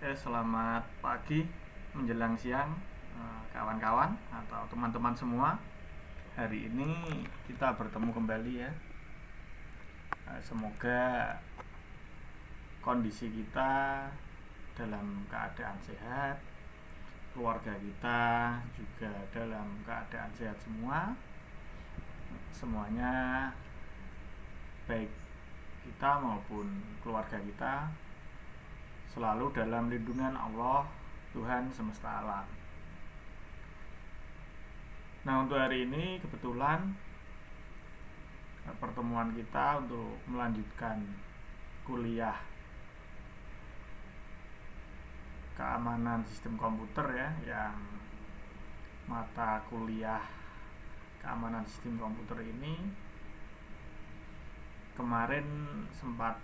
Selamat pagi menjelang siang, kawan-kawan atau teman-teman semua. Hari ini kita bertemu kembali ya. Semoga kondisi kita dalam keadaan sehat, keluarga kita juga dalam keadaan sehat semua. Semuanya baik kita maupun keluarga kita selalu dalam lindungan Allah, Tuhan semesta alam. Nah, untuk hari ini kebetulan pertemuan kita untuk melanjutkan kuliah keamanan sistem komputer ya, yang mata kuliah keamanan sistem komputer ini kemarin sempat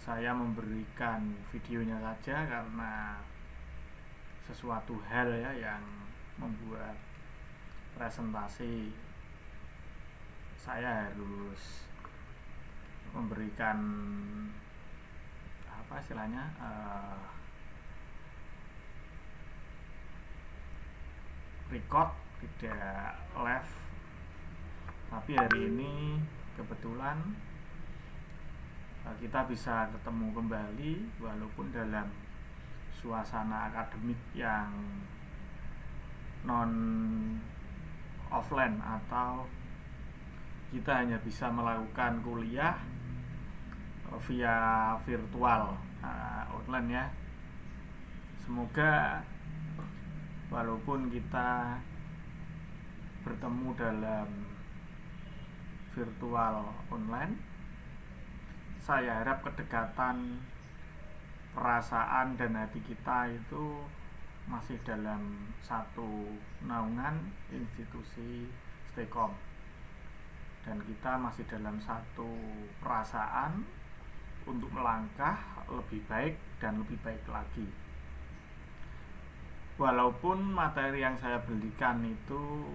saya memberikan videonya saja karena sesuatu hal ya yang membuat presentasi saya harus memberikan apa istilahnya record, tidak live. Tapi hari ini kebetulan kita bisa ketemu kembali walaupun dalam suasana akademik yang non offline, atau kita hanya bisa melakukan kuliah via virtual online ya. Semoga walaupun kita bertemu dalam virtual online, saya harap kedekatan perasaan dan hati kita itu masih dalam satu naungan institusi Stekom, dan kita masih dalam satu perasaan untuk melangkah lebih baik dan lebih baik lagi. Walaupun materi yang saya berikan itu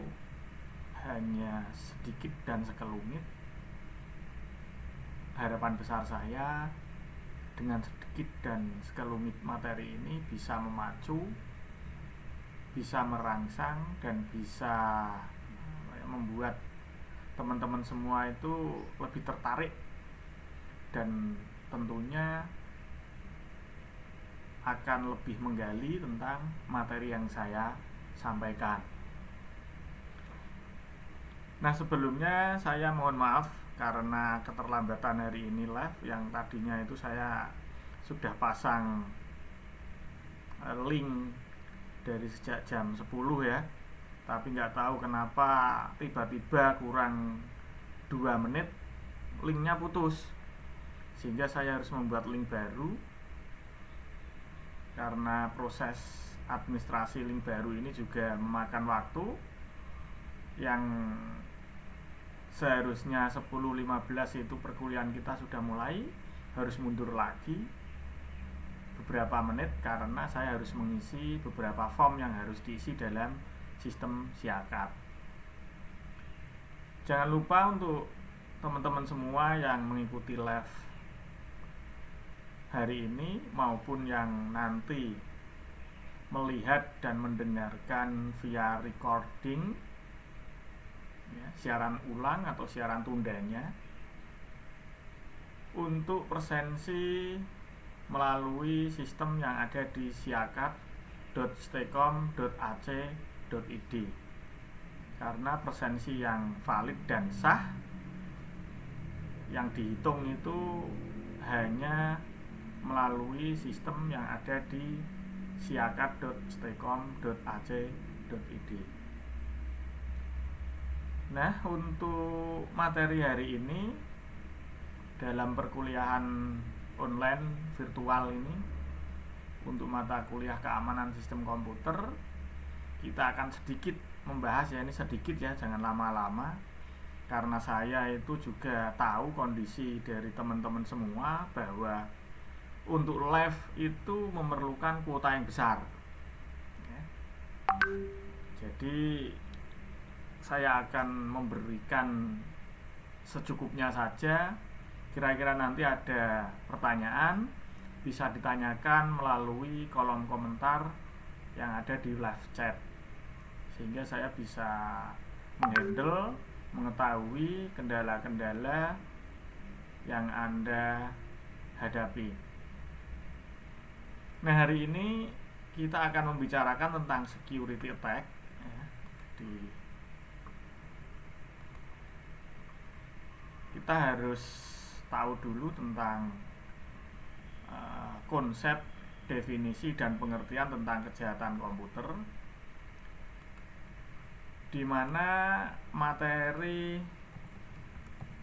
hanya sedikit dan sekelumit, harapan besar saya dengan sedikit dan sekelumit materi ini bisa memacu, bisa merangsang, dan bisa membuat teman-teman semua itu lebih tertarik dan tentunya akan lebih menggali tentang materi yang saya sampaikan. Nah, sebelumnya saya mohon maaf karena keterlambatan hari ini live. Yang tadinya itu saya sudah pasang link dari sejak jam 10 ya, tapi nggak tahu kenapa tiba-tiba kurang 2 menit linknya putus, sehingga saya harus membuat link baru. Karena proses administrasi link baru ini juga memakan waktu, yang seharusnya 10.15 itu perkuliahan kita sudah mulai, harus mundur lagi beberapa menit karena saya harus mengisi beberapa form yang harus diisi dalam sistem Siakat. Jangan lupa untuk teman-teman semua yang mengikuti live hari ini maupun yang nanti melihat dan mendengarkan via recording ya, siaran ulang atau siaran tundanya, untuk presensi melalui sistem yang ada di siakat.stekom.ac.id, karena presensi yang valid dan sah yang dihitung itu hanya melalui sistem yang ada di siakat.stekom.ac.id. Nah, untuk materi hari ini dalam perkuliahan online virtual ini, untuk mata kuliah keamanan sistem komputer, kita akan sedikit membahas ya, ini sedikit ya, jangan lama-lama, karena saya itu juga tahu kondisi dari teman-teman semua bahwa untuk live itu memerlukan kuota yang besar ya. Jadi saya akan memberikan secukupnya saja. Kira-kira nanti ada pertanyaan bisa ditanyakan melalui kolom komentar yang ada di live chat, sehingga saya bisa mengetahui kendala-kendala yang Anda hadapi. Nah, hari ini kita akan membicarakan tentang security attack ya. Kita harus tahu dulu tentang konsep, definisi, dan pengertian tentang kejahatan komputer, di mana materi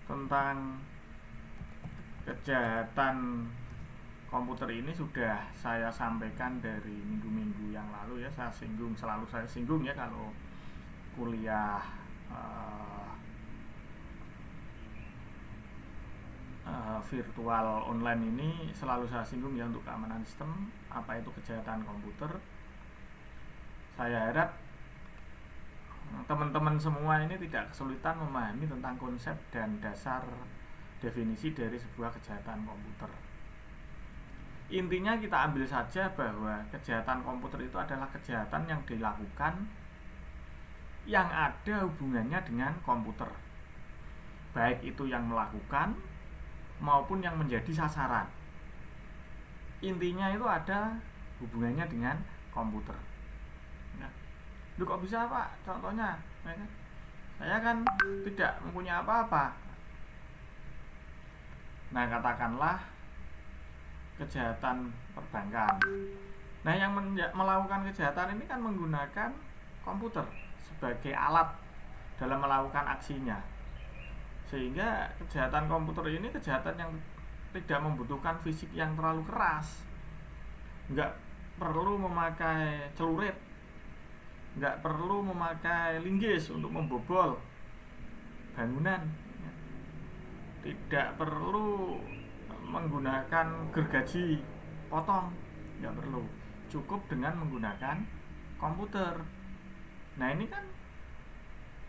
tentang kejahatan komputer ini sudah saya sampaikan dari minggu-minggu yang lalu ya. Selalu saya singgung ya kalau kuliah virtual online ini, selalu saya singgung ya untuk keamanan sistem, apa itu kejahatan komputer. Saya harap teman-teman semua ini tidak kesulitan memahami tentang konsep dan dasar definisi dari sebuah kejahatan komputer. Intinya kita ambil saja bahwa kejahatan komputer itu adalah kejahatan yang dilakukan yang ada hubungannya dengan komputer, baik itu yang melakukan maupun yang menjadi sasaran. Intinya itu ada hubungannya dengan komputer. Nah, lu kok bisa Pak? Contohnya, saya kan tidak mempunyai apa-apa. Nah, katakanlah kejahatan perbankan. Nah, yang melakukan kejahatan ini kan menggunakan komputer sebagai alat dalam melakukan aksinya. Sehingga kejahatan komputer ini kejahatan yang tidak membutuhkan fisik yang terlalu keras, nggak perlu memakai celurit, nggak perlu memakai linggis untuk membobol bangunan, tidak perlu menggunakan gergaji potong, nggak perlu, cukup dengan menggunakan komputer. Nah, ini kan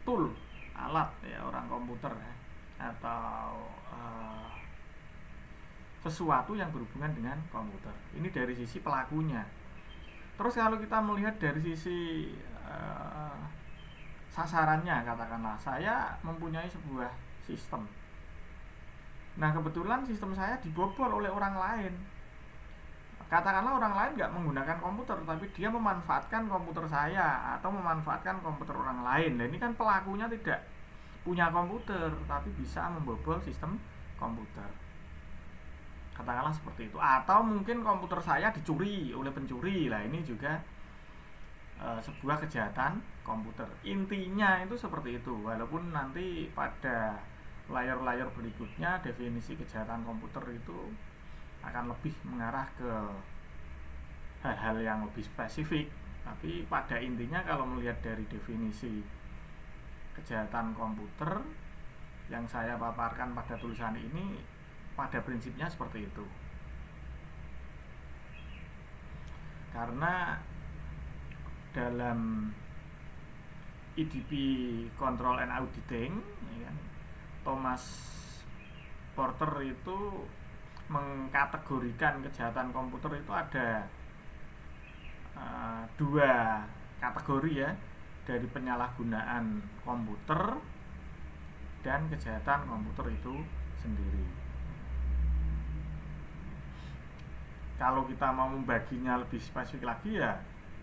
tool, alat ya, orang komputer ya, atau sesuatu yang berhubungan dengan komputer. Ini dari sisi pelakunya. Terus kalau kita melihat dari sisi sasarannya, katakanlah saya mempunyai sebuah sistem. Nah, kebetulan sistem saya dibobol oleh orang lain. Katakanlah orang lain nggak menggunakan komputer, tapi dia memanfaatkan komputer saya atau memanfaatkan komputer orang lain. Nah, ini kan pelakunya tidak punya komputer, tapi bisa membobol sistem komputer. Katakanlah seperti itu. Atau mungkin komputer saya dicuri oleh pencuri. Lah, ini juga sebuah kejahatan komputer. Intinya itu seperti itu. Walaupun nanti pada layar-layar berikutnya definisi kejahatan komputer itu akan lebih mengarah ke hal-hal yang lebih spesifik. Tapi pada intinya kalau melihat dari definisi kejahatan komputer yang saya paparkan pada tulisan ini, pada prinsipnya seperti itu. Karena dalam IDP Control and Auditing, Thomas Porter itu mengkategorikan kejahatan komputer itu ada dua kategori ya, dari penyalahgunaan komputer dan kejahatan komputer itu sendiri. Kalau kita mau membaginya lebih spesifik lagi ya,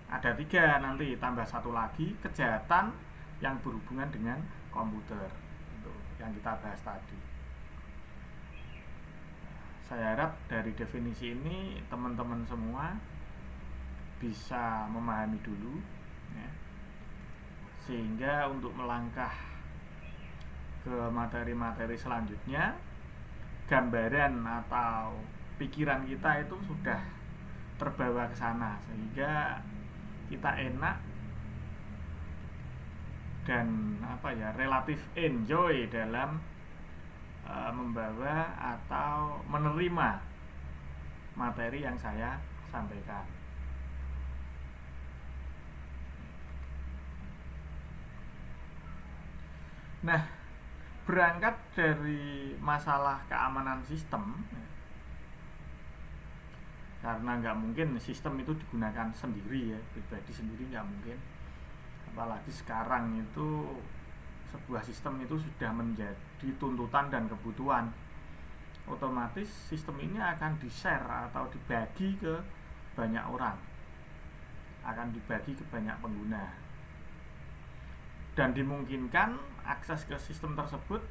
ada tiga nanti, tambah satu lagi, kejahatan yang berhubungan dengan komputer, itu yang kita bahas tadi. Saya harap dari definisi ini teman-teman semua bisa memahami dulu ya, sehingga untuk melangkah ke materi-materi selanjutnya, gambaran atau pikiran kita itu sudah terbawa ke sana, sehingga kita enak dan relatif enjoy dalam membawa atau menerima materi yang saya sampaikan. Nah, berangkat dari masalah keamanan sistem, karena nggak mungkin sistem itu digunakan sendiri ya, pribadi sendiri nggak mungkin. Apalagi sekarang itu sebuah sistem itu sudah menjadi tuntutan dan kebutuhan, otomatis sistem ini akan di-share atau dibagi ke banyak orang, akan dibagi ke banyak pengguna, dan dimungkinkan akses ke sistem tersebut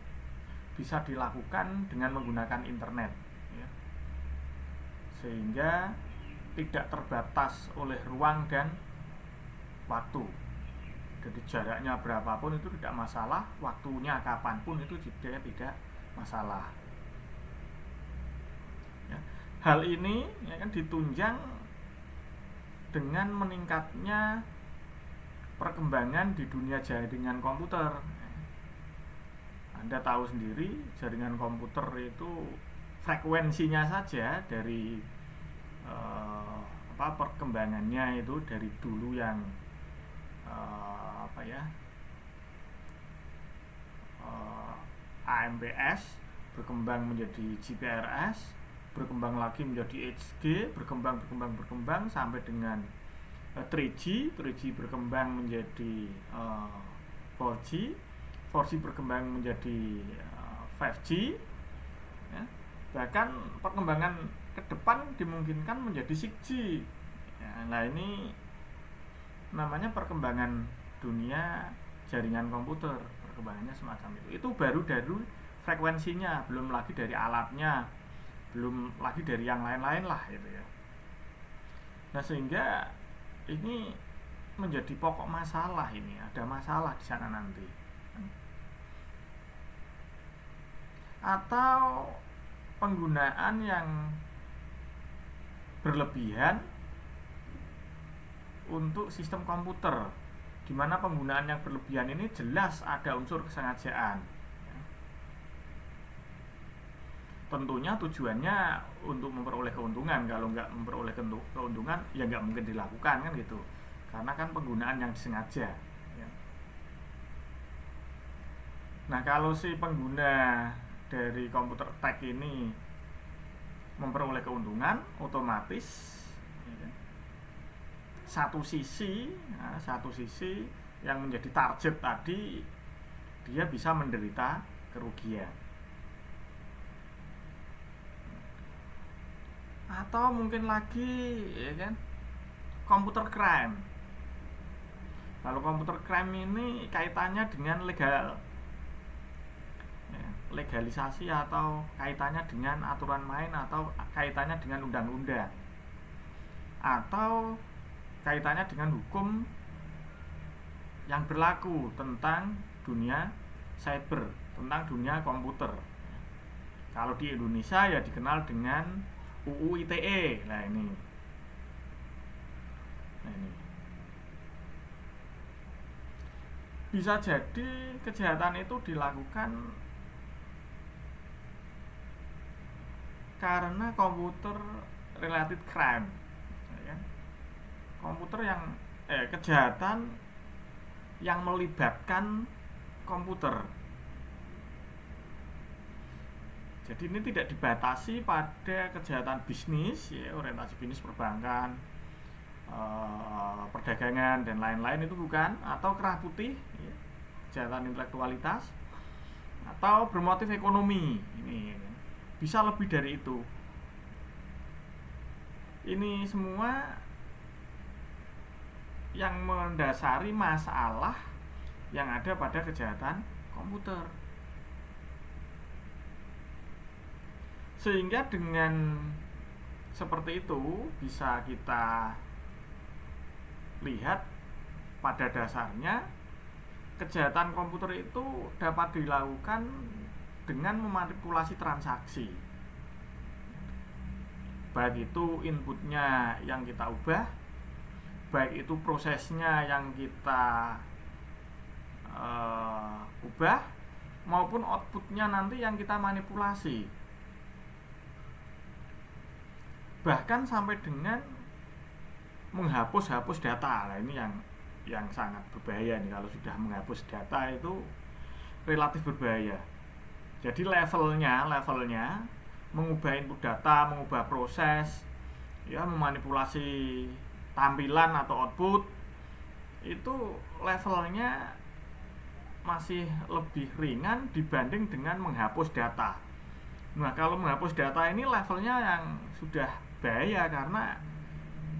bisa dilakukan dengan menggunakan internet ya. Sehingga tidak terbatas oleh ruang dan waktu. Jadi jaraknya berapapun itu tidak masalah, waktunya kapanpun itu juga tidak masalah ya. Hal ini ya kan ditunjang dengan meningkatnya perkembangan di dunia jaringan komputer. Anda tahu sendiri, jaringan komputer itu frekuensinya saja dari perkembangannya itu dari dulu yang AMPS berkembang menjadi GPRS, berkembang lagi menjadi HG, berkembang sampai dengan 3G berkembang menjadi 4G, 4G berkembang menjadi 5G ya. Bahkan perkembangan ke depan dimungkinkan menjadi 6G ya. Nah ini namanya perkembangan dunia jaringan komputer, perkembangannya semacam itu baru dari frekuensinya, belum lagi dari alatnya, belum lagi dari yang lain-lain lah gitu ya. Nah sehingga ini menjadi pokok masalah, ini ada masalah di sana nanti, atau penggunaan yang berlebihan untuk sistem komputer, di mana penggunaan yang berlebihan ini jelas ada unsur kesengajaan. Tentunya tujuannya untuk memperoleh keuntungan. Kalau nggak memperoleh keuntungan ya nggak mungkin dilakukan kan gitu, karena kan penggunaan yang disengaja ya. Nah kalau si pengguna dari komputer tech ini memperoleh keuntungan, otomatis ya, satu sisi yang menjadi target tadi dia bisa menderita kerugian. Atau mungkin lagi ya kan, computer crime. Kalau computer crime ini kaitannya dengan legalisasi atau kaitannya dengan aturan main, atau kaitannya dengan undang-undang, atau kaitannya dengan hukum yang berlaku tentang dunia cyber, tentang dunia komputer. Kalau di Indonesia ya dikenal dengan UU ITE. Nah ini bisa jadi kejahatan itu dilakukan karena komputer related crime ya. Komputer yang kejahatan yang melibatkan komputer. Jadi ini tidak dibatasi pada kejahatan bisnis ya, orientasi bisnis perbankan, perdagangan dan lain-lain, itu bukan, atau kerah putih ya, kejahatan intelektualitas, atau bermotif ekonomi. Ini bisa lebih dari itu. Ini semua yang mendasari masalah yang ada pada kejahatan komputer. Sehingga dengan seperti itu bisa kita lihat pada dasarnya kejahatan komputer itu dapat dilakukan dengan memanipulasi transaksi. Baik itu inputnya yang kita ubah, baik itu prosesnya yang kita ubah, maupun outputnya nanti yang kita manipulasi. Bahkan sampai dengan menghapus data. Nah, ini yang sangat berbahaya nih. Kalau sudah menghapus data itu relatif berbahaya. Jadi levelnya mengubah input data, mengubah proses, ya memanipulasi tampilan atau output, itu levelnya masih lebih ringan dibanding dengan menghapus data. Nah, kalau menghapus data ini levelnya yang sudah bahaya, karena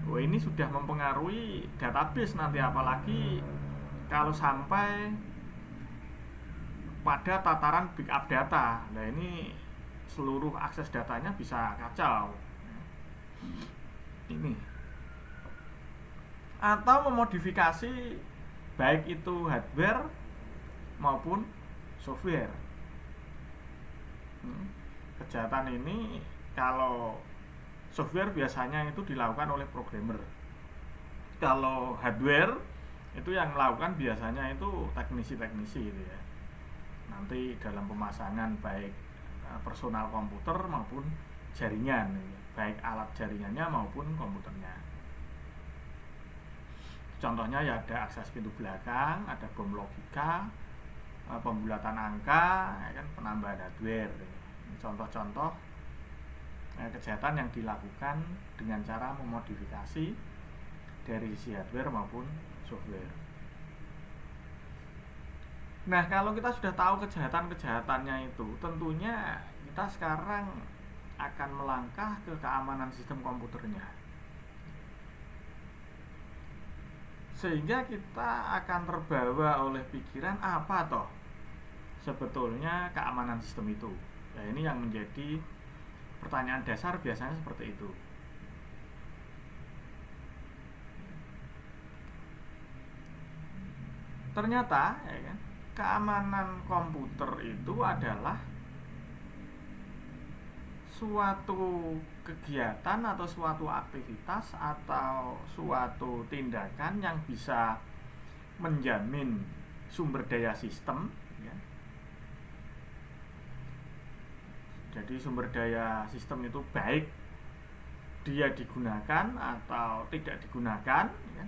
ini sudah mempengaruhi database nanti, apalagi kalau sampai pada tataran backup data. Nah, ini seluruh akses datanya bisa kacau. Ini atau memodifikasi baik itu hardware maupun software. Kejahatan ini kalau software biasanya itu dilakukan oleh programmer. Kalau hardware itu yang melakukan biasanya itu teknisi-teknisi gitu ya. Nanti dalam pemasangan baik personal komputer maupun jaringan, baik alat jaringannya maupun komputernya. Contohnya ya ada akses pintu belakang, ada bom logika, pembulatan angka, ya kan, penambahan hardware. Contoh-contoh kejahatan yang dilakukan dengan cara memodifikasi dari sisi hardware maupun software. Nah, kalau kita sudah tahu kejahatan-kejahatannya itu, tentunya kita sekarang akan melangkah ke keamanan sistem komputernya. Sehingga kita akan terbawa oleh pikiran, apa toh sebetulnya keamanan sistem itu. Nah, ini yang menjadi pertanyaan dasar biasanya seperti itu. Ternyata ya kan, keamanan komputer itu adalah suatu kegiatan atau suatu aktivitas atau suatu tindakan yang bisa menjamin sumber daya sistem ya. Jadi sumber daya sistem itu baik dia digunakan atau tidak digunakan ya.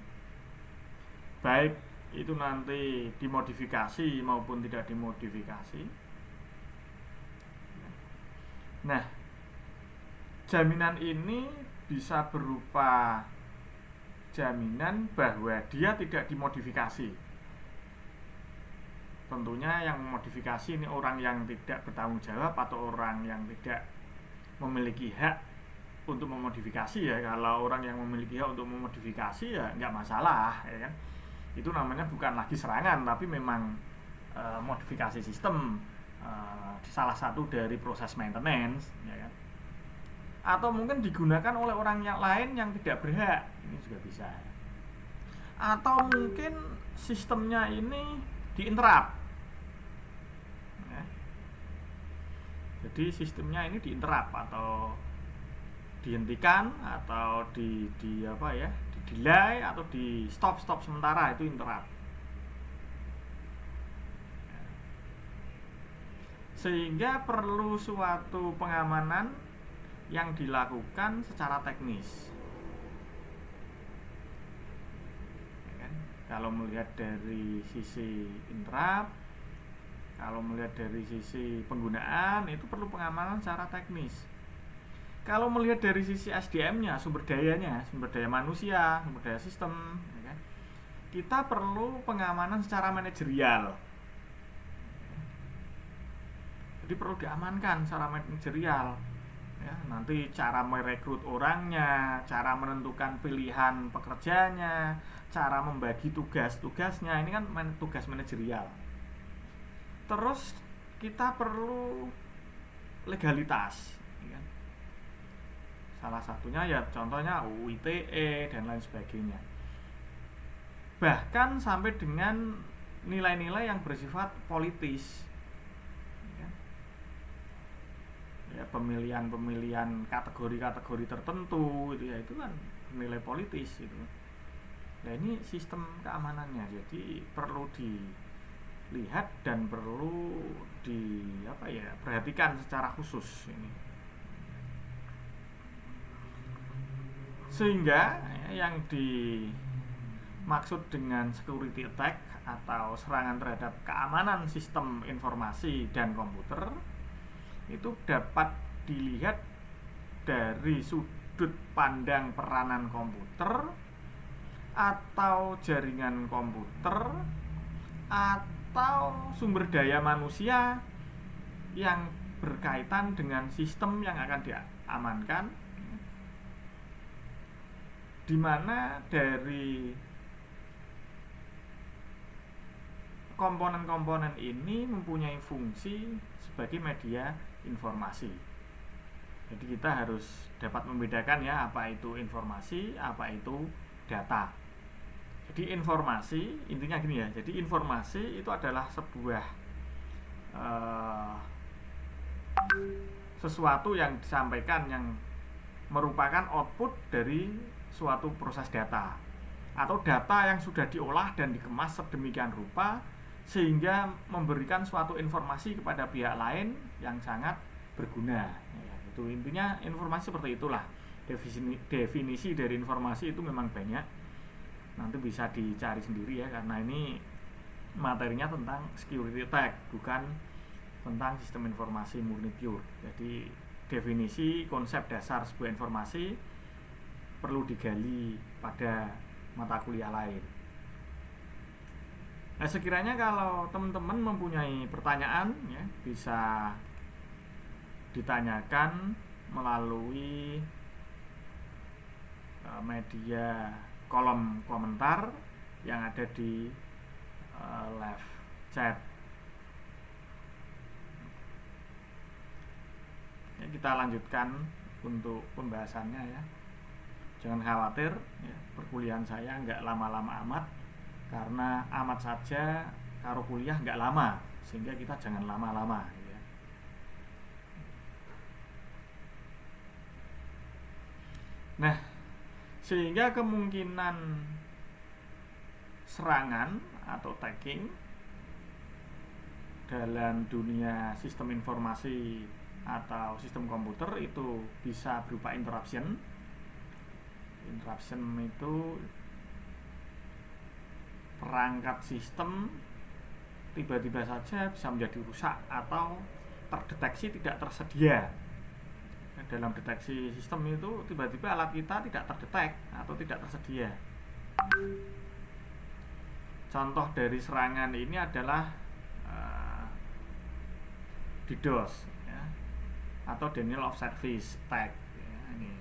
Baik itu nanti dimodifikasi maupun tidak dimodifikasi. Nah, jaminan ini bisa berupa jaminan bahwa dia tidak dimodifikasi. Tentunya yang memodifikasi ini orang yang tidak bertanggung jawab atau orang yang tidak memiliki hak untuk memodifikasi ya. Kalau orang yang memiliki hak untuk memodifikasi ya nggak masalah ya kan. Itu namanya bukan lagi serangan, tapi memang modifikasi sistem, salah satu dari proses maintenance ya kan. Atau mungkin digunakan oleh orang yang lain yang tidak berhak, ini juga bisa. Atau mungkin sistemnya ini diinterrupt ya. Jadi sistemnya ini diinterrupt atau dihentikan atau di apa ya, di delay atau di stop sementara, itu interrupt. Sehingga perlu suatu pengamanan yang dilakukan secara teknis ya kan? Kalau melihat dari sisi interrupt, kalau melihat dari sisi penggunaan, itu perlu pengamanan secara teknis. Kalau melihat dari sisi SDM-nya, sumber dayanya, sumber daya manusia, sumber daya sistem ya kan? Kita perlu pengamanan secara manajerial. Jadi perlu diamankan secara manajerial ya, nanti cara merekrut orangnya, cara menentukan pilihan pekerjanya, cara membagi tugas-tugasnya, ini kan tugas manajerial. Terus kita perlu legalitas ya. Salah satunya ya contohnya UU ITE dan lain sebagainya. Bahkan sampai dengan nilai-nilai yang bersifat politis ya, pemilihan kategori-kategori tertentu itu ya, itu kan nilai politis itu. Nah, ini sistem keamanannya, jadi perlu dilihat dan perlu perhatikan secara khusus ini. Sehingga yang dimaksud dengan security attack atau serangan terhadap keamanan sistem informasi dan komputer itu dapat dilihat dari sudut pandang peranan komputer atau jaringan komputer atau sumber daya manusia yang berkaitan dengan sistem yang akan diamankan, di mana dari komponen-komponen ini mempunyai fungsi sebagai media informasi. Jadi kita harus dapat membedakan ya, apa itu informasi, apa itu data. Jadi informasi intinya gini ya. Jadi informasi itu adalah sebuah sesuatu yang disampaikan yang merupakan output dari suatu proses data, atau data yang sudah diolah dan dikemas sedemikian rupa sehingga memberikan suatu informasi kepada pihak lain yang sangat berguna. Ya, itu intinya informasi seperti itulah. Definisi dari informasi itu memang banyak. Nanti bisa dicari sendiri ya, karena ini materinya tentang security attack, bukan tentang sistem informasi murni pure. Jadi definisi konsep dasar sebuah informasi perlu digali pada mata kuliah lain. Nah, sekiranya kalau teman-teman mempunyai pertanyaan ya, bisa ditanyakan melalui media kolom komentar yang ada di live chat. Ya, kita lanjutkan untuk pembahasannya ya. Jangan khawatir ya, perkuliahan saya nggak lama-lama amat, karena amat saja karo kuliah nggak lama, sehingga kita jangan lama-lama ya. Nah, sehingga kemungkinan serangan atau attacking dalam dunia sistem informasi atau sistem komputer itu bisa berupa interruption. Interruption itu perangkat sistem tiba-tiba saja bisa menjadi rusak atau terdeteksi tidak tersedia. Dalam deteksi sistem itu tiba-tiba alat kita tidak terdetek atau tidak tersedia. Contoh dari serangan ini adalah DDoS ya, atau denial of service attack ya, ini.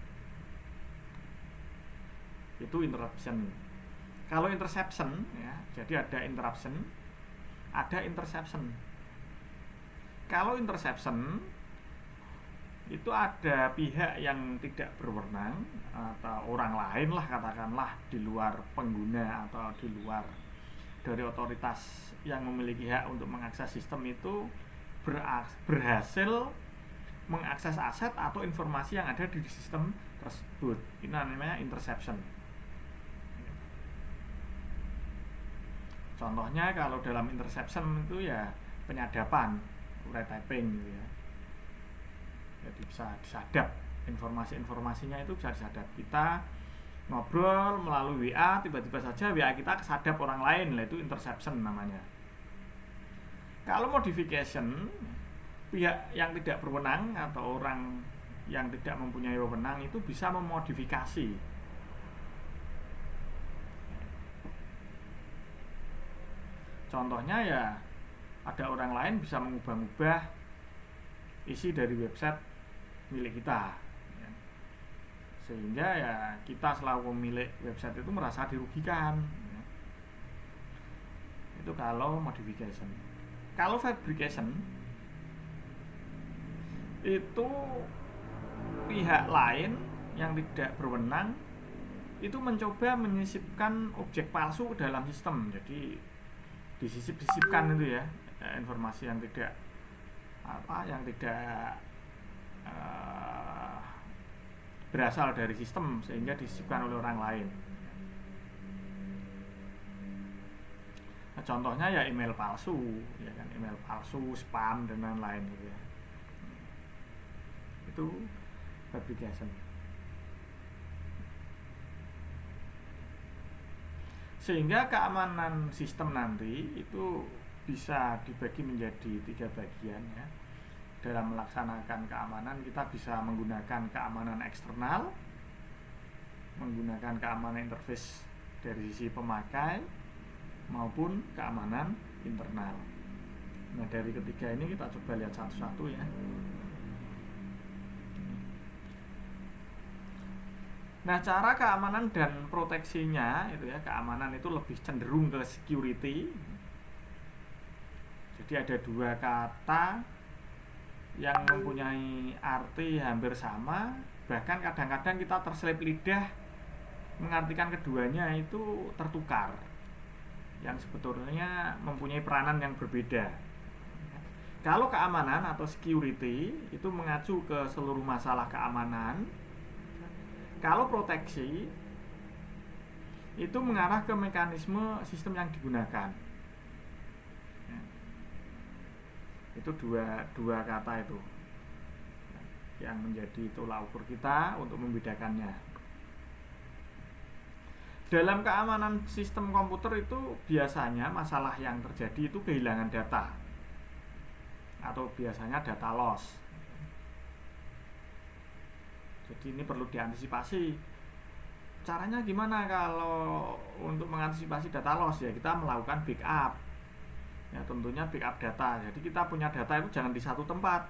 Itu interruption. Kalau interception ya, jadi ada interruption, ada interception. Kalau interception itu ada pihak yang tidak berwenang atau orang lain lah, katakanlah di luar pengguna atau di luar dari otoritas yang memiliki hak untuk mengakses sistem itu berhasil mengakses aset atau informasi yang ada di sistem tersebut. Ini namanya interception. Contohnya kalau dalam interception itu ya penyadapan, wiretapping gitu ya. Jadi bisa disadap, informasi-informasinya itu bisa disadap. Kita ngobrol melalui WA, tiba-tiba saja WA kita kesadap orang lain, itu interception namanya. Kalau modification, pihak yang tidak berwenang atau orang yang tidak mempunyai wewenang itu bisa memodifikasi. Contohnya ya, ada orang lain bisa mengubah-ubah isi dari website milik kita ya. Sehingga ya kita selaku pemilik website itu merasa dirugikan ya. Itu kalau modification. Kalau fabrication itu pihak lain yang tidak berwenang itu mencoba menyisipkan objek palsu ke dalam sistem. Jadi disisipkan itu ya, informasi yang tidak berasal dari sistem sehingga disisipkan oleh orang lain. Nah, contohnya ya email palsu, ya kan, email palsu, spam dan lain-lain gitu ya. Itu fabrication. Sehingga keamanan sistem nanti itu bisa dibagi menjadi 3 bagian ya. Dalam melaksanakan keamanan kita bisa menggunakan keamanan eksternal, menggunakan keamanan interface dari sisi pemakai maupun keamanan internal. Nah, dari ketiga ini kita coba lihat satu-satu ya. Nah, cara keamanan dan proteksinya itu ya, keamanan itu lebih cenderung ke security. Jadi ada dua kata yang mempunyai arti hampir sama, bahkan kadang-kadang kita terselip lidah mengartikan keduanya itu tertukar, yang sebetulnya mempunyai peranan yang berbeda. Kalau keamanan atau security itu mengacu ke seluruh masalah keamanan, kalau proteksi itu mengarah ke mekanisme sistem yang digunakan. Itu dua kata itu yang menjadi tolak ukur kita untuk membedakannya. Dalam keamanan sistem komputer itu biasanya masalah yang terjadi itu kehilangan data atau biasanya data loss. Jadi ini perlu diantisipasi. Caranya gimana kalau untuk mengantisipasi data loss? Ya kita melakukan backup. Ya tentunya backup data. Jadi kita punya data itu jangan di satu tempat.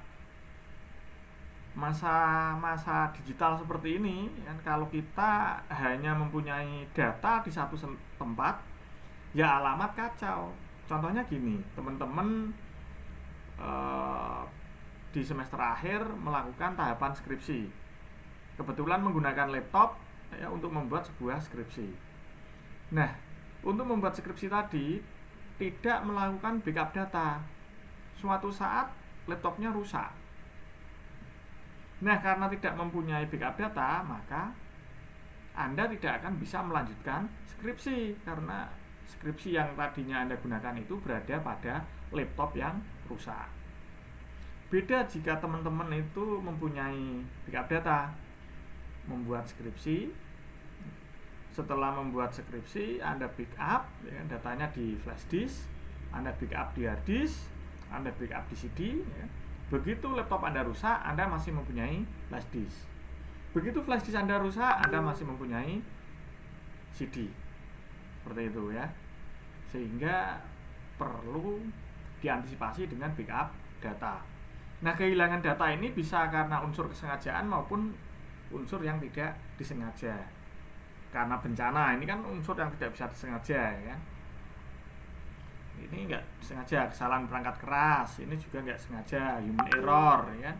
Masa digital seperti ini kan, kalau kita hanya mempunyai data di satu tempat, ya alamat kacau. Contohnya gini, teman-teman di semester akhir melakukan tahapan skripsi. Kebetulan menggunakan laptop ya, untuk membuat sebuah skripsi. Nah, untuk membuat skripsi tadi tidak melakukan backup data. Suatu saat laptopnya rusak. Nah, karena tidak mempunyai backup data, maka Anda tidak akan bisa melanjutkan skripsi, karena skripsi yang tadinya Anda gunakan itu berada pada laptop yang rusak. Beda jika teman-teman itu mempunyai backup data, membuat skripsi. Setelah membuat skripsi, Anda backup ya, datanya di flash disk, Anda backup di hard disk, Anda backup di CD ya. Begitu laptop Anda rusak, Anda masih mempunyai flash disk. Begitu flash disk Anda rusak, Anda masih mempunyai CD. Seperti itu ya. Sehingga perlu diantisipasi dengan backup data. Nah, kehilangan data ini bisa karena unsur kesengajaan maupun unsur yang tidak disengaja. Karena bencana ini kan unsur yang tidak bisa disengaja ya. Ini enggak sengaja, kesalahan perangkat keras. Ini juga enggak sengaja, human error ya.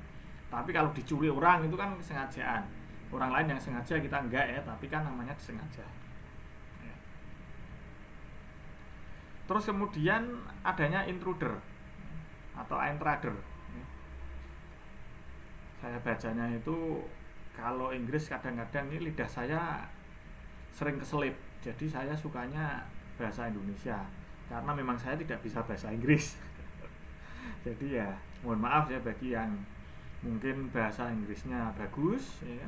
Tapi kalau dicuri orang itu kan kesengajaan. Orang lain yang sengaja, kita enggak ya, tapi kan namanya disengaja ya. Terus kemudian adanya intruder atau intruder ya. Saya bacanya itu, kalau Inggris kadang-kadang ini lidah saya sering keselip. Jadi saya sukanya bahasa Indonesia karena memang saya tidak bisa bahasa Inggris. Jadi ya mohon maaf ya bagi yang mungkin bahasa Inggrisnya bagus ya,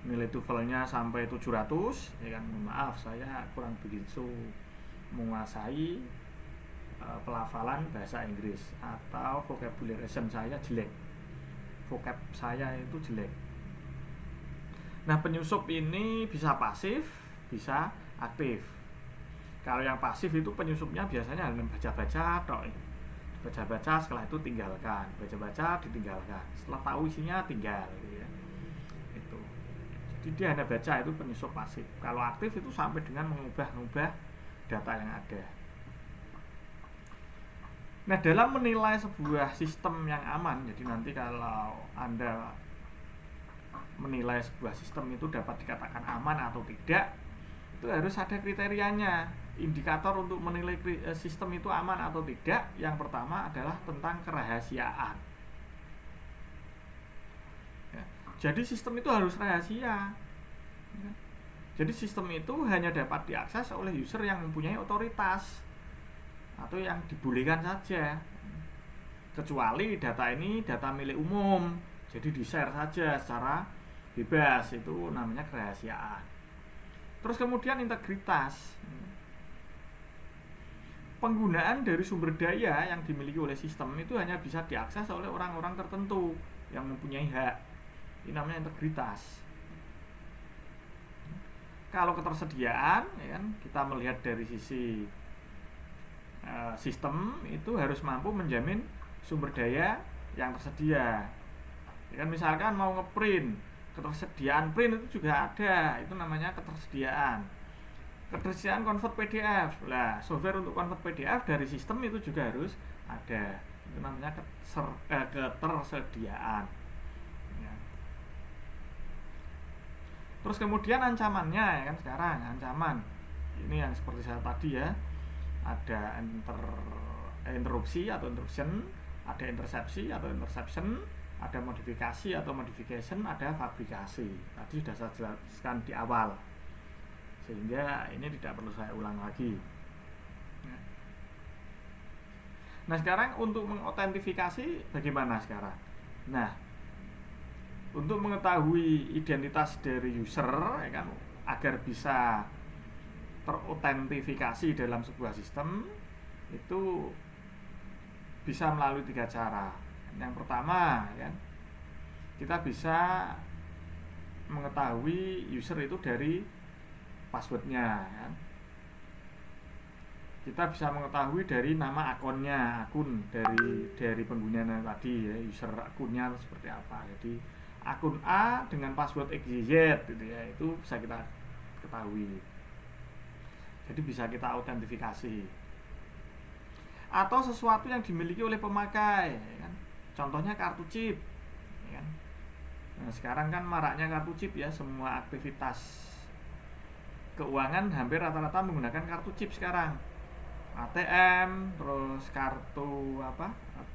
nilai TOEFL-nya sampai 700 ya kan, mohon maaf saya kurang begitu menguasai pelafalan bahasa Inggris, atau vocabulation saya jelek, vocab saya itu jelek. Nah, penyusup ini bisa pasif, bisa aktif. Kalau yang pasif itu penyusupnya biasanya hanya baca-baca tok. Baca-baca, setelah itu tinggalkan. Baca-baca, ditinggalkan. Setelah tahu isinya tinggal gitu ya. Itu. Jadi dia hanya baca, itu penyusup pasif. Kalau aktif itu sampai dengan mengubah-ubah data yang ada. Nah, dalam menilai sebuah sistem yang aman, jadi nanti kalau Anda menilai sebuah sistem itu dapat dikatakan aman atau tidak, itu harus ada kriterianya. Indikator untuk menilai sistem itu aman atau tidak, yang pertama adalah tentang kerahasiaan ya. Jadi sistem itu harus rahasia ya. Jadi sistem itu hanya dapat diakses oleh user yang mempunyai otoritas atau yang dibolehkan saja, kecuali data ini data milik umum, jadi di-share saja secara bebas, itu namanya kerahasiaan. Terus kemudian integritas, penggunaan dari sumber daya yang dimiliki oleh sistem itu hanya bisa diakses oleh orang-orang tertentu yang mempunyai hak, ini namanya integritas. kalau ketersediaan, ya kan, kita melihat dari sisi sistem itu harus mampu menjamin sumber daya yang tersedia. Ya kan, misalkan mau ngeprint, ketersediaan print itu juga ada, itu namanya ketersediaan. Ketersediaan convert PDF, lah software untuk convert PDF dari sistem itu juga harus ada, itu namanya ketersediaan. Ya. Terus kemudian ancamannya, ya kan, sekarang ancaman ini yang seperti saya tadi ya, ada interupsi atau interruption, ada intercepsi atau interception, ada modifikasi atau modification, ada fabrikasi. Tadi sudah saya jelaskan di awal, sehingga ini tidak perlu saya ulang lagi. Nah, sekarang untuk mengotentifikasi bagaimana sekarang? Nah, untuk mengetahui identitas dari user, ya kan, agar bisa terotentifikasi dalam sebuah sistem, itu bisa melalui 3 cara. Yang pertama, ya, kita bisa mengetahui user itu dari passwordnya, ya. Kita bisa mengetahui dari nama akunnya, akun dari penggunanya tadi, ya, user akunnya seperti apa. Jadi akun A dengan password XYZ gitu ya, itu bisa kita ketahui. Jadi bisa kita autentifikasi. Atau sesuatu yang dimiliki oleh pemakai, ya kan? Contohnya kartu chip, ya kan? Nah, sekarang kan maraknya kartu chip ya, semua aktivitas keuangan hampir rata-rata menggunakan kartu chip sekarang. ATM, terus kartu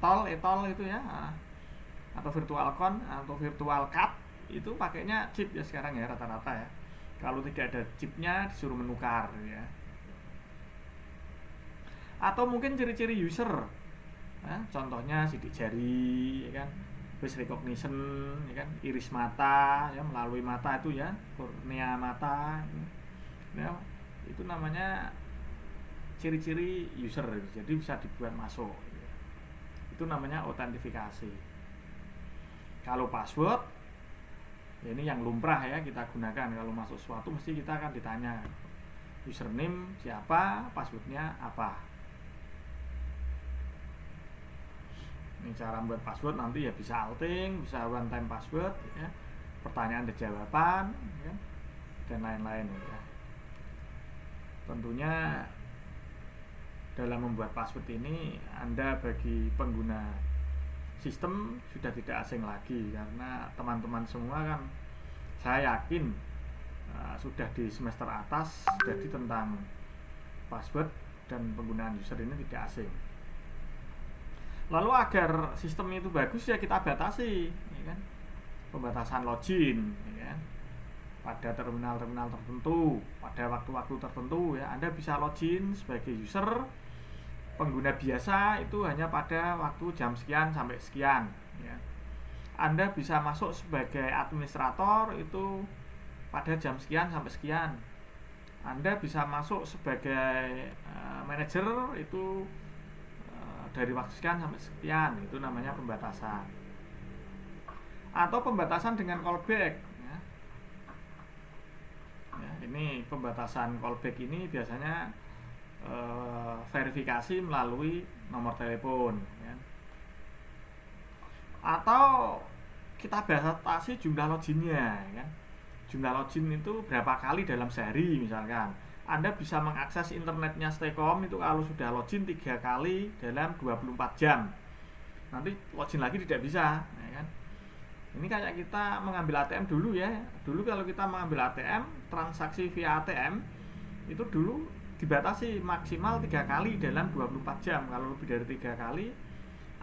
tol itu ya, atau virtual card atau virtual card itu pakainya chip ya sekarang ya rata-rata ya. Kalau tidak ada chipnya disuruh menukar ya. Atau mungkin ciri-ciri user, ya, contohnya sidik jari, ya kan, face recognition, ya kan, iris mata, ya, melalui mata itu ya, kornea mata, ya, itu namanya ciri-ciri user, jadi bisa dibuat masuk. Ya. Itu namanya autentifikasi. Kalau password, ya ini yang lumrah ya kita gunakan kalau masuk sesuatu, mesti kita akan ditanya username siapa, passwordnya apa. Ini cara membuat password nanti ya bisa outing, bisa one time password, ya, pertanyaan dan jawaban, ya, dan lain-lain. Ya. Tentunya dalam membuat password ini Anda bagi pengguna sistem sudah tidak asing lagi, karena teman-teman semua kan saya yakin sudah di semester atas, jadi tentang password dan penggunaan user ini tidak asing. Lalu agar sistem itu bagus ya kita batasi, ya kan? Pembatasan login, ya kan? Pada terminal-terminal tertentu, pada waktu-waktu tertentu ya, Anda bisa login sebagai user. Pengguna biasa itu hanya pada waktu jam sekian sampai sekian, ya. Anda bisa masuk sebagai administrator itu pada jam sekian sampai sekian. Anda bisa masuk sebagai manajer itu dari waktu sekian sampai sekian, itu namanya pembatasan. Atau pembatasan dengan callback, ya. Ya, ini pembatasan callback ini biasanya verifikasi melalui nomor telepon, ya. Atau kita batasi jumlah loginnya, ya. Jumlah login itu berapa kali dalam sehari misalkan. Anda bisa mengakses internetnya Staycom itu kalau sudah login 3 kali dalam 24 jam. Nanti login lagi tidak bisa, ya kan? Ini kayak kita mengambil ATM dulu ya. Dulu kalau kita mengambil ATM, transaksi via ATM itu dulu dibatasi maksimal 3 kali dalam 24 jam. Kalau lebih dari 3 kali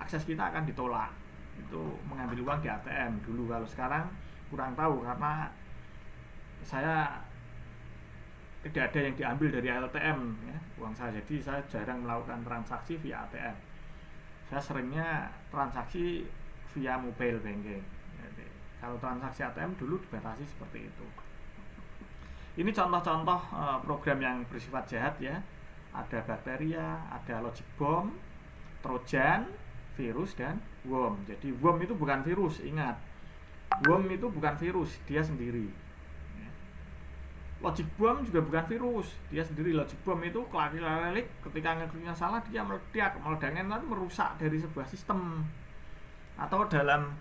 akses kita akan ditolak. Itu mengambil uang di ATM dulu. Kalau sekarang kurang tahu karena saya tidak ada yang diambil dari ATM ya, uang saya. Jadi saya jarang melakukan transaksi via ATM. Saya seringnya transaksi via mobile banking. Jadi, kalau transaksi ATM dulu dibatasi seperti itu. Ini contoh-contoh program yang bersifat jahat ya. Ada bakteria, ada logic bomb, trojan, virus, dan worm. Jadi worm itu bukan virus, ingat. Worm itu bukan virus, dia sendiri. Logic bomb juga bukan virus, dia sendiri. Logic bomb itu klik ketika ngekliknya salah dia meledaknya nanti merusak dari sebuah sistem. Atau dalam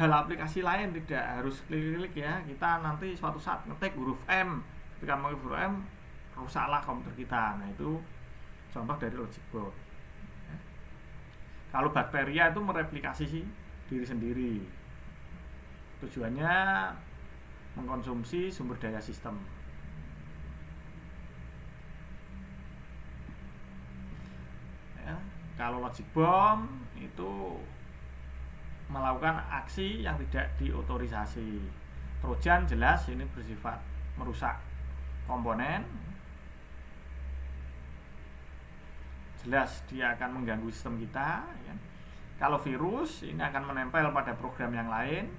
hal aplikasi lain tidak harus klik ya, kita nanti suatu saat ngetik huruf M, ketika mengetik huruf M rusaklah komputer kita. Nah itu contoh dari logic bomb. Kalau bakteria itu mereplikasi diri sendiri, tujuannya mengkonsumsi sumber daya sistem. Ya, kalau logic bomb itu melakukan aksi yang tidak diotorisasi. Trojan jelas ini bersifat merusak komponen, jelas dia akan mengganggu sistem kita ya. Kalau virus ini akan menempel pada program yang lain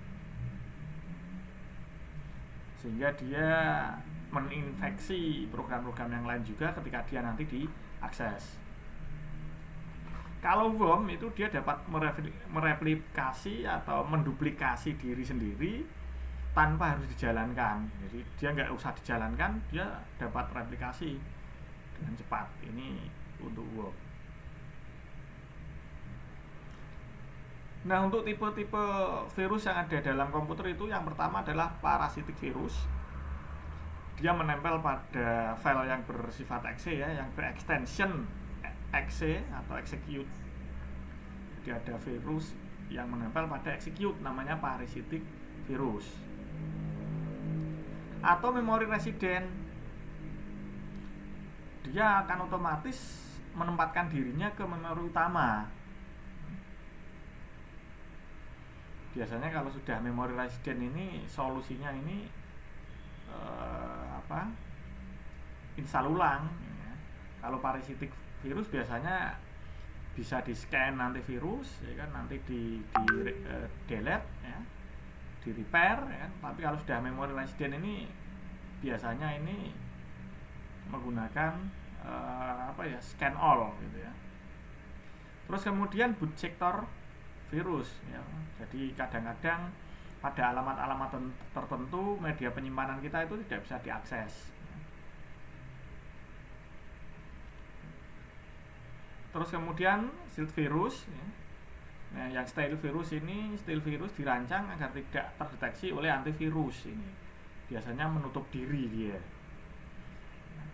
sehingga dia meninfeksi program-program yang lain juga ketika dia nanti diakses. Kalau bom itu dia dapat mereplikasi atau menduplikasi diri sendiri tanpa harus dijalankan. Jadi dia nggak usah dijalankan, dia dapat replikasi dengan cepat. Ini untuk bom. Nah, untuk tipe-tipe virus yang ada dalam komputer itu yang pertama adalah parasitic virus. Dia menempel pada file yang bersifat exe ya, yang berextension exe atau execute. Jadi ada virus yang menempel pada execute, namanya parasitic virus. Atau memori resident, dia akan otomatis menempatkan dirinya ke memori utama. Biasanya kalau sudah memori resident ini solusinya ini install ulang ya. Kalau parasitic virus biasanya bisa di scan antivirus ya kan, nanti di delete ya, di repair ya. Tapi kalau sudah memori resident ini biasanya ini menggunakan scan all gitu ya. Terus kemudian boot sector virus ya. Jadi kadang-kadang pada alamat-alamat tertentu media penyimpanan kita itu tidak bisa diakses. Terus kemudian stealth virus ya. Nah, yang stealth virus dirancang agar tidak terdeteksi oleh antivirus ini. Biasanya menutup diri dia.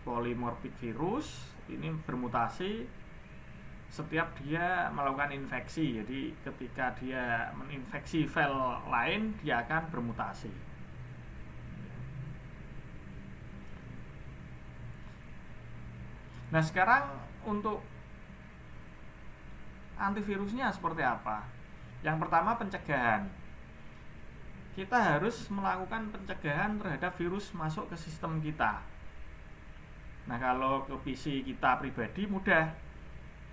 Polymorphic virus ini bermutasi setiap dia melakukan infeksi. Jadi ketika dia menginfeksi file lain, dia akan bermutasi. Nah, sekarang untuk antivirusnya seperti apa? Yang pertama, pencegahan. Kita harus melakukan pencegahan terhadap virus masuk ke sistem kita. Nah, kalau ke PC kita pribadi mudah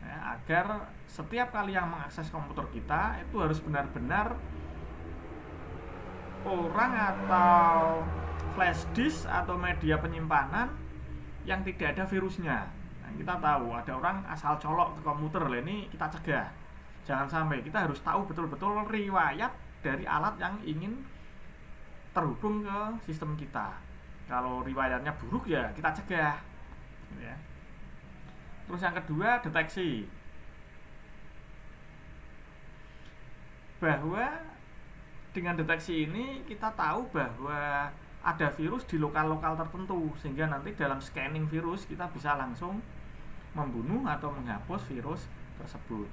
ya, agar setiap kali yang mengakses komputer kita itu harus benar-benar orang atau flash disk atau media penyimpanan yang tidak ada virusnya. Nah, kita tahu ada orang asal colok ke komputer, ini kita cegah. Jangan sampai, kita harus tahu betul-betul riwayat dari alat yang ingin terhubung ke sistem kita. Kalau riwayatnya buruk ya kita cegah ya. Terus yang kedua, deteksi. Bahwa dengan deteksi ini kita tahu bahwa ada virus di lokal-lokal tertentu, sehingga nanti dalam scanning virus kita bisa langsung membunuh atau menghapus virus tersebut.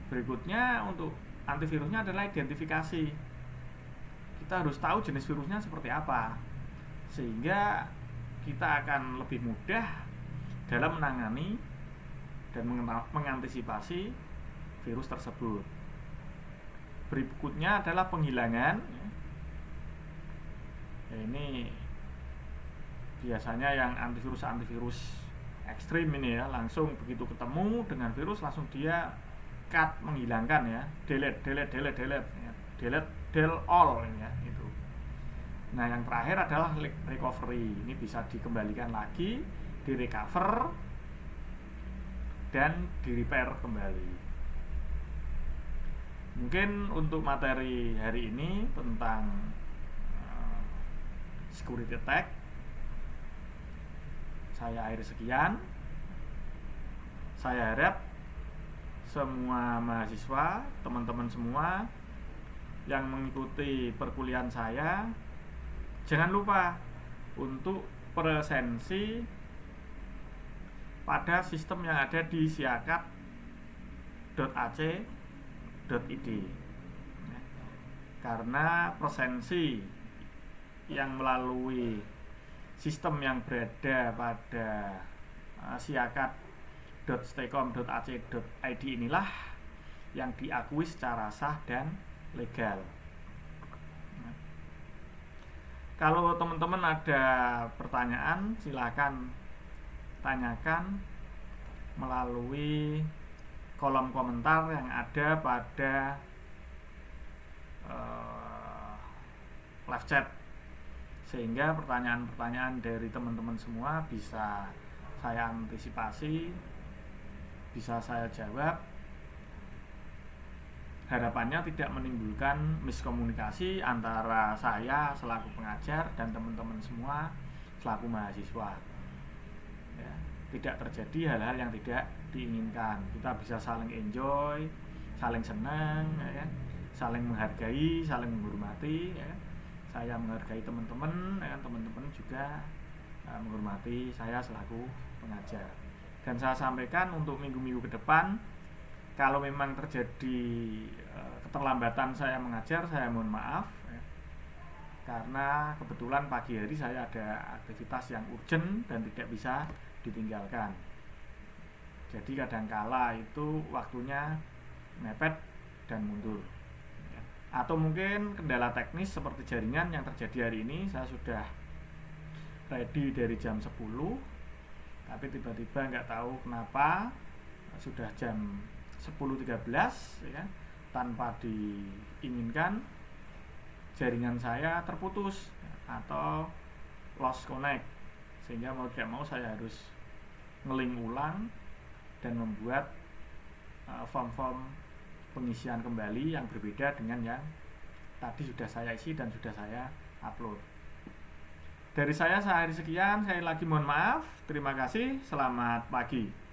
Berikutnya untuk antivirusnya adalah identifikasi. Kita harus tahu jenis virusnya seperti apa, sehingga kita akan lebih mudah dalam menangani dan mengantisipasi virus tersebut. Berikutnya adalah penghilangan. Ya, ini biasanya yang antivirus ekstrim ini ya, langsung begitu ketemu dengan virus langsung dia cut, menghilangkan ya, delete ya. Delete all ya, itu. Nah, yang terakhir adalah recovery. Ini bisa dikembalikan lagi, direcover dan di-repair kembali. Mungkin untuk materi hari ini tentang security attack. Saya akhiri sekian. Saya harap semua mahasiswa, teman-teman semua yang mengikuti perkuliahan saya, jangan lupa untuk presensi pada sistem yang ada di siakat.ac.id, karena presensi yang melalui sistem yang berada pada siakat.staycom.ac.id inilah yang diakui secara sah dan legal. Kalau teman-teman ada pertanyaan, silakan tanyakan melalui kolom komentar yang ada pada live chat, sehingga pertanyaan-pertanyaan dari teman-teman semua bisa saya antisipasi, bisa saya jawab. Harapannya tidak menimbulkan miskomunikasi antara saya selaku pengajar dan teman-teman semua selaku mahasiswa. Ya, tidak terjadi hal-hal yang tidak diinginkan. Kita bisa saling enjoy, saling senang, ya, saling menghargai, saling menghormati. Ya. Saya menghargai teman-teman, ya, teman-teman juga menghormati saya selaku pengajar. Dan saya sampaikan untuk minggu-minggu ke depan, kalau memang terjadi keterlambatan saya mengajar, saya mohon maaf, ya, karena kebetulan pagi hari saya ada aktivitas yang urgent dan tidak bisa ditinggalkan. Jadi kadangkala itu waktunya mepet dan mundur, ya. Atau mungkin kendala teknis seperti jaringan yang terjadi hari ini. Saya sudah ready dari jam 10, tapi tiba-tiba nggak tahu kenapa sudah jam 10.13, ya, tanpa diinginkan jaringan saya terputus atau lost connect, sehingga mau tidak mau saya harus ngeling ulang dan membuat form-form pengisian kembali yang berbeda dengan yang tadi sudah saya isi dan sudah saya upload. Dari saya sehari sekian, saya lagi mohon maaf. Terima kasih, selamat pagi.